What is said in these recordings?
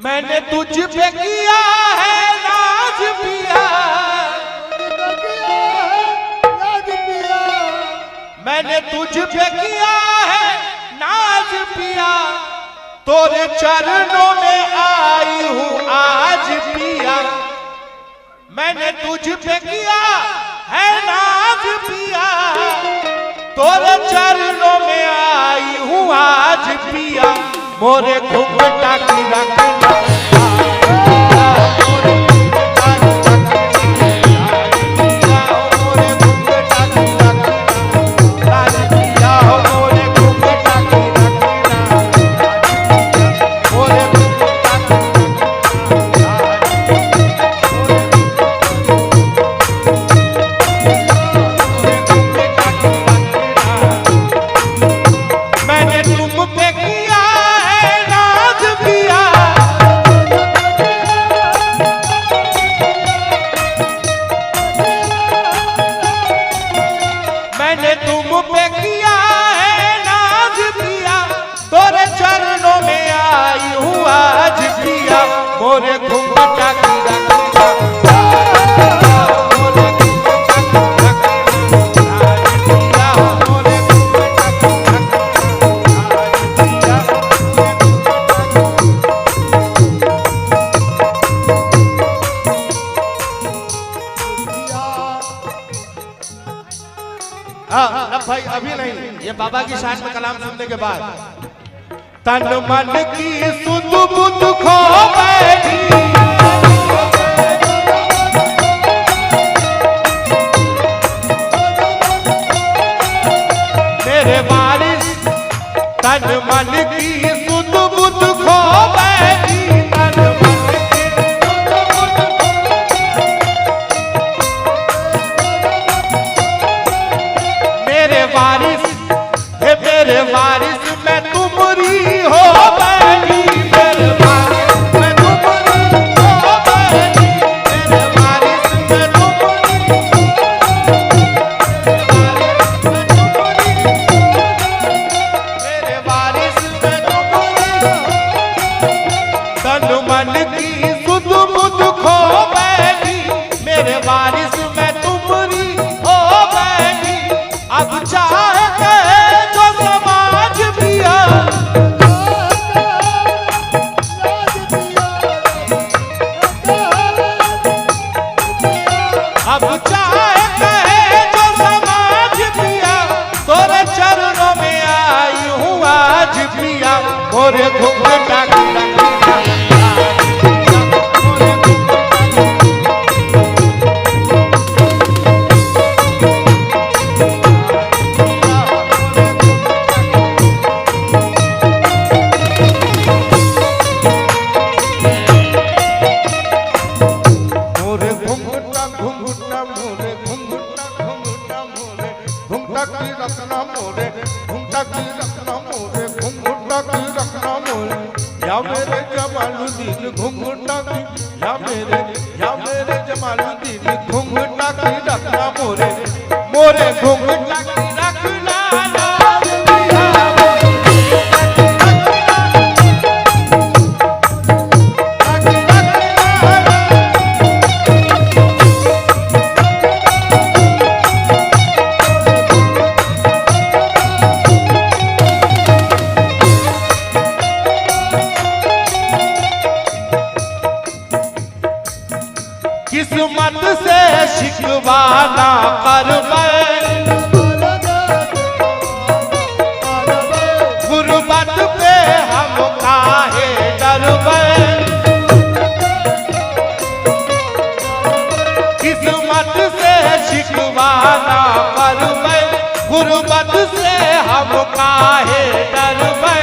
मैंने तुझ पे किया है नाज पिया, मैंने तुझ पे किया है नाज पिया, तोरे चरणों में आई हूँ आज पिया। मैंने तुझ पे किया है नाज पिया, तोरे चरणों में आई हूँ आज पिया। मोरे घुंघटा की रखना मोरे घुंघटा की रखना, मोरे घुंघटा की रखना, मोरे घुंघटा की रखना। हाँ अब भाई अभी नहीं, ये बाबा की शान में कलाम सुनने के बाद तन मन की सुध बुध खो बैठी, मेरे बारिश तन मन की सुध बुध खो बैठी, तन मन की सुध बुध मेरे बारिश हे मेरे बारिश मैं तुमरी हो बैठी, मेरे बारिश मैं तुमरी हो बैठी, मेरे बारिश मैं तुमरी, मेरे बारिश मैं तुमरी, तन मन की सुध बुध खो बैठी, मेरे बारिश मैं तुमरी हो बैठी। अब चाहे जो समाज पिया, अब चाहे जो समाज पिया, तोरे चरणों में आई हूँ आज पिया। मोरे घुंघटा की रखना, या मेरे जमालुद्दीन घुंघटा की, या मेरे जमालुद्दीन घुंघटा की रखना, मोरे मोरे घुंघटा की रखना नाज पिया, किस्मत से शिकवा ना करबे, गुर्बत पे हम काहे डरबे, किस्मत से शिकवा ना करबे, गुर्बत से हम काहे डरबे,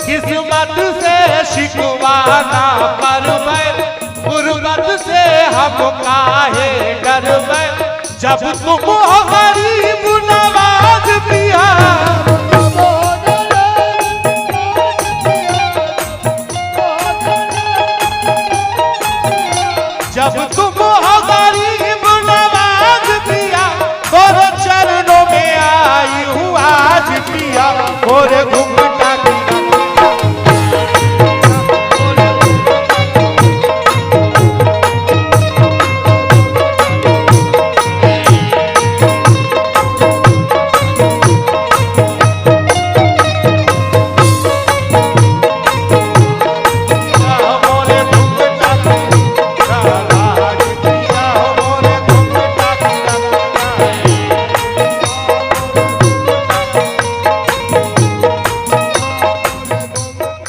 किस्मत से शिकवा ना करबे, गुर्बत से हम काहे डरबे। जब तुम हो गरीब नवाज पिया, जब तुम हो गरीब नवाज पिया, तोरे चरणों पिया मोरे घुंघटा की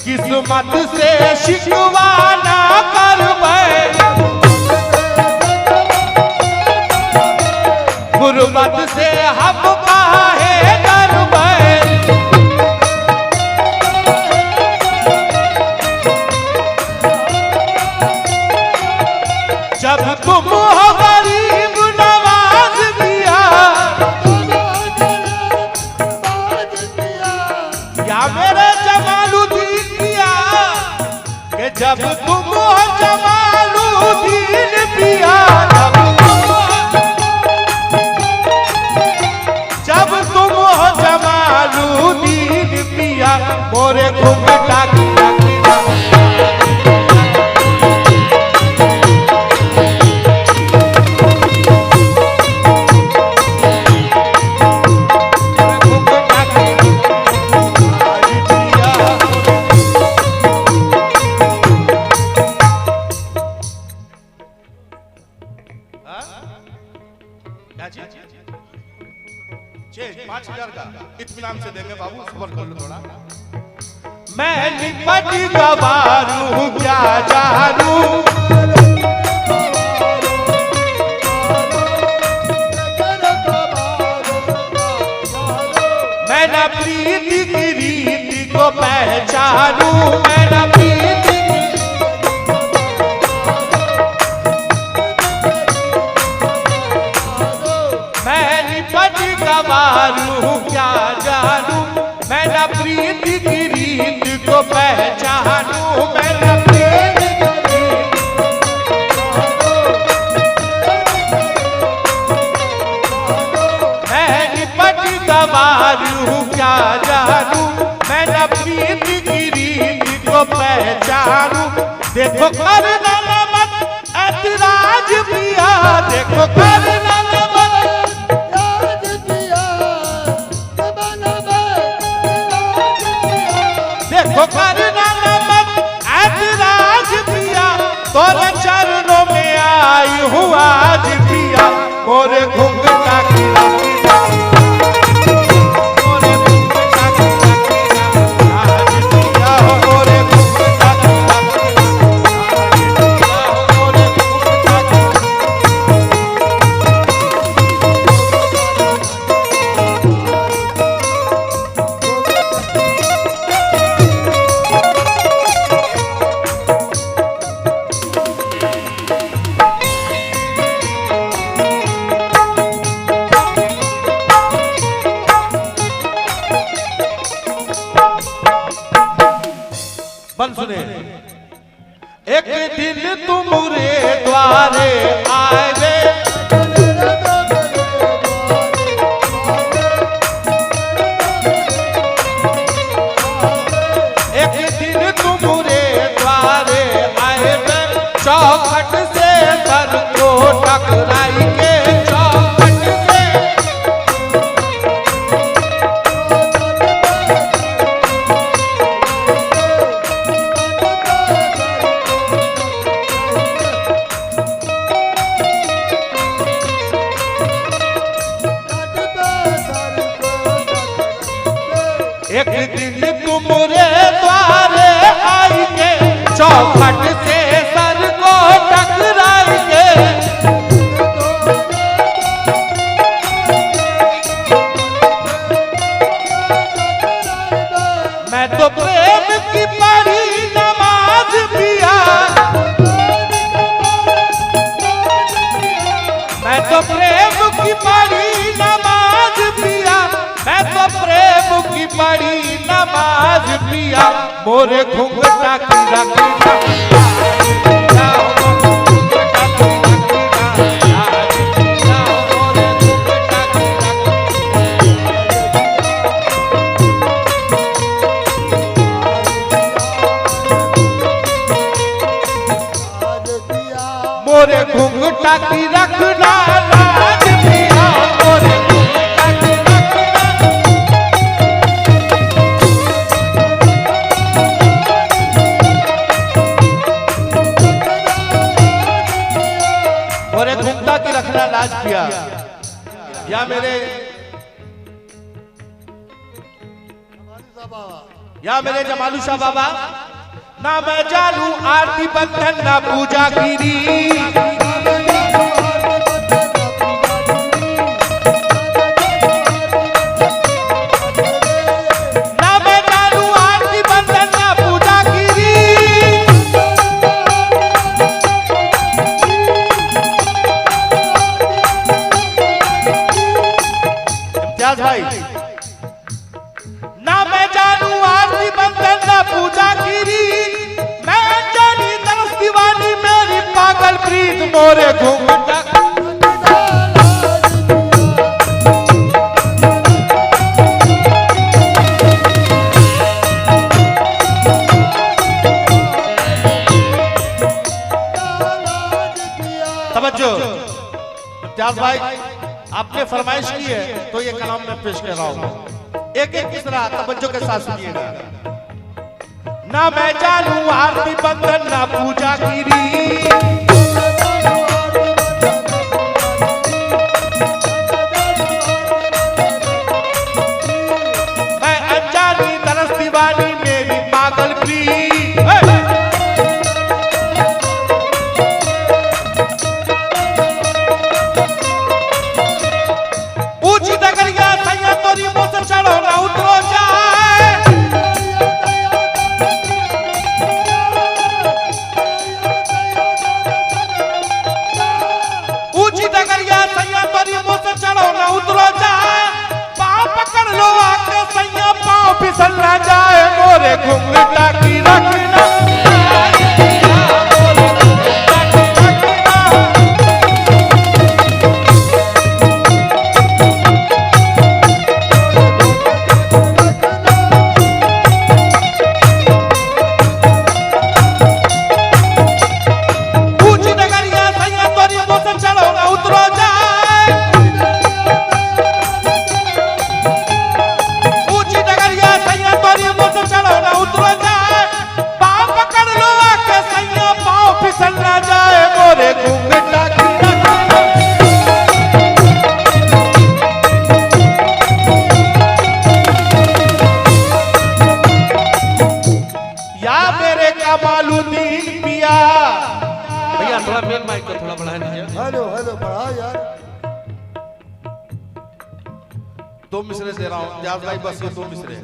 किस्मत से शिकवा ना करबै, गुर्बत से हम काहे डरबै। जब तुम हो गरीब नवाज दिया, या मेरे जमालुद्दीन पिया, कि जब तुम हो जमालुद्दीन पिया, जब तुम हो जमालुद्दीन पिया मोरे घुंघटा की चेक 5000 का इत्मीनान से देंगे बाबू, सबर कर लो थोड़ा। मैं निपट गवारू क्या जानू, मैं न प्रीति की रीति को पहचानू, मैं न प्रीति गवारू क्या जानू, मैं न प्रीति की रीत को पहचानू, मैं न प्रीति की रीत, मैं निपट गवारू क्या जानू, मैं न प्रीति की रीत को पहचानू। देखो करना मत ऐतराज पिया, देखो करना करना मत ऐतराज पिया, तोरे चरणों में आई हूँ आज पिया मोरे घुंघटा की राखीला, मोरे घुंघटा की राखीला आज पिया मोरे घुंघटा की राखीला, मोरे घुंघटा की सुने। एक दिन तुमरे द्वारे आए वे, एक दिन तुमरे द्वारे आए वे, चौखट से सर को टकराई के, चौखट से एक दिन तुमरे द्वारे आई के, चौखट से सर को टकराई के, मैं तो प्रेम की पढ़ी नमाज पिया, मैं तो प्रेम की पढ़ी नमाज पिया, मैं तो प्रेम की पढ़ी नमाज पिया मोरे घुंघटा की राखीला, की रखना लाज पिया, मोरे घुंघटा की मोरे घुंघटा की रखना लाज पिया। या मेरे जमालू शाह बाबा, ना मैं जानू आरती बंधन ना पूजा गिरी, ना मैं जानू आरती बंधन ना पूजा गिरी। इम्तियाज भाई, ना मैं जानू आरती बंधन ना पूजा गिरी, मैं जानी तरस दीवानी मेरी पागल प्रीत, मोरे घुंघटा तवज्जो। इम्तियाज भाई, आपने फरमाइश की है तो ये कलाम में पेश कर रहा हूं, एक एक किसरा तवज्जो के साथ सुनिएगा। ना मैं जानू आरती बंधन ना पूजा गिरी, मैं अनजानी तरस दीवानी मेरी पागल प्रीत। ऊंची डगरिया सैया तोरी मुँह से चढ़ो ना उतरो जाए, ऊंची डगरिया सैया तोरी मुँह से चढ़ो ना उतरो जाए, पाँव पकड़ लो आके सैया पाँव फिसल ना जाए, मोरे घुंघटा की रखना दो मिसरे दे रहा हूं इम्तियाज भाई, बस ये दो मिसरे।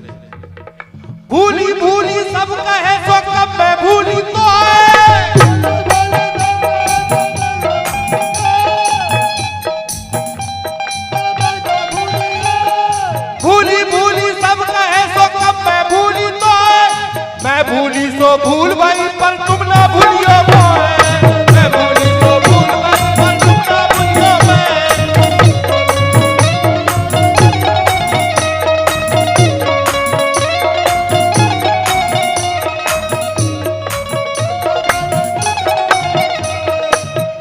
भूली भूली सब कहे सो कब मैं भूली तो भूली भूली सब कहे सो कब मैं भूली तो मैं भूली सो भूल गई पर तुम ना भूलियो मैं भूली सो भूल गई पर तुम ना भूलियो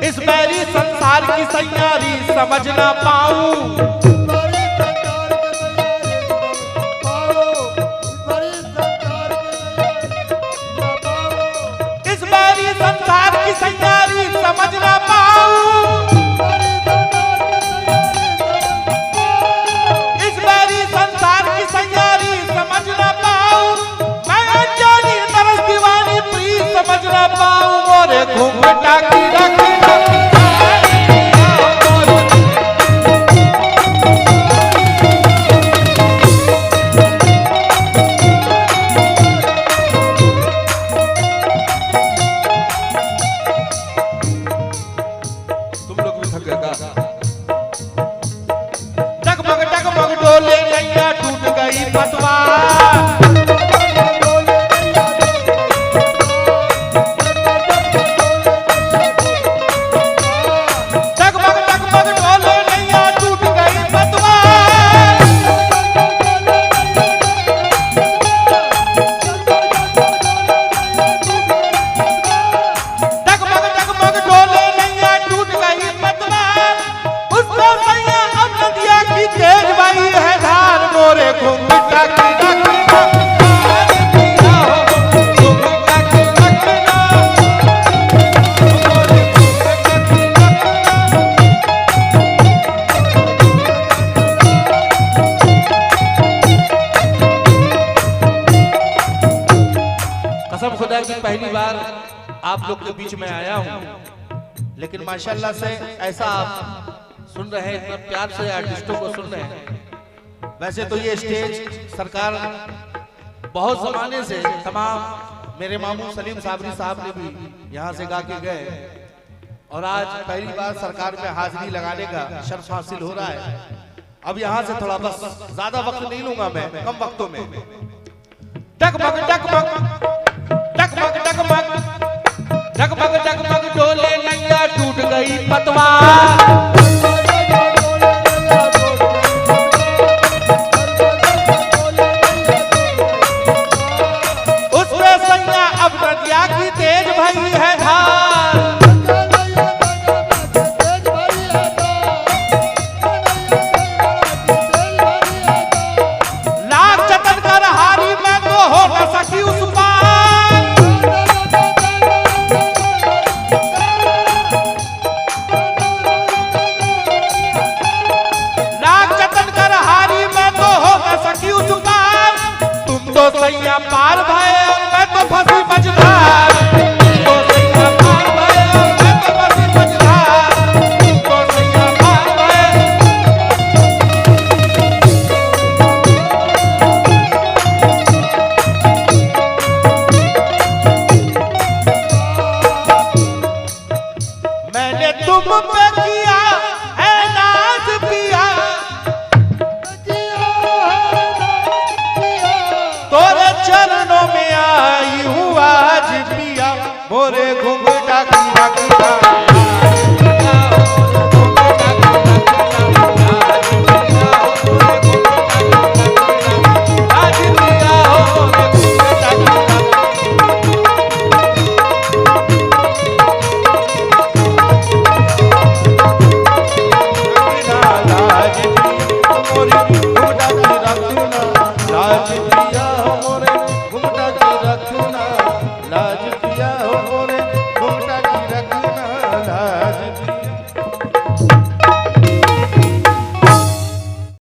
इस बैरी संसार की सैयारी समझ ना पाऊं, इस बैरी संसार की सैयारी समझ ना पाऊं, इस बैरी संसार की सैयारी समझ ना पाऊं, मैं अनजानी तरस दीवानी प्रीत समझ ना पाऊं, मोरे घुंघटा की रखना पहली बार आप लोग के बीच में आया हूँ, लेकिन माशाल्लाह से ऐसा आप सुन रहे हैं, इतना प्यार से आर्टिस्टों को सुन रहे हैं। वैसे तो ये स्टेज सरकार बहुत जमाने से तमाम मेरे मामू सलीम साबरी साहब ने भी यहाँ से गा के गए, और आज पहली बार सरकार में हाजिरी लगाने का शर्फ हासिल हो रहा है। अब यहाँ से थोड़ा बस ज्यादा वक्त नहीं लूंगा मैं, कम वक्तों में। डगमग डगमग डगमग डगमग डगमग डगमग डोले नैया टूट गई पतवार, उसमें सैया अब नदिया की तेज भई है धार। लाख जतन कर हारी मैं तो हो न सकी उस पार, लाख जतन कर हारी मैं तो हो न सकी उस पार। तुम तो सैया पार भय और मैं तो फंसी मझधार, तुम तो सैया पार भय और मैं तो फंसी मझधार, तुम तो सैया पार भय। मैंने तुम पे किया है नाज पिया, तोरे चरणों में आई हूँ आज पिया, मोरे घुंघ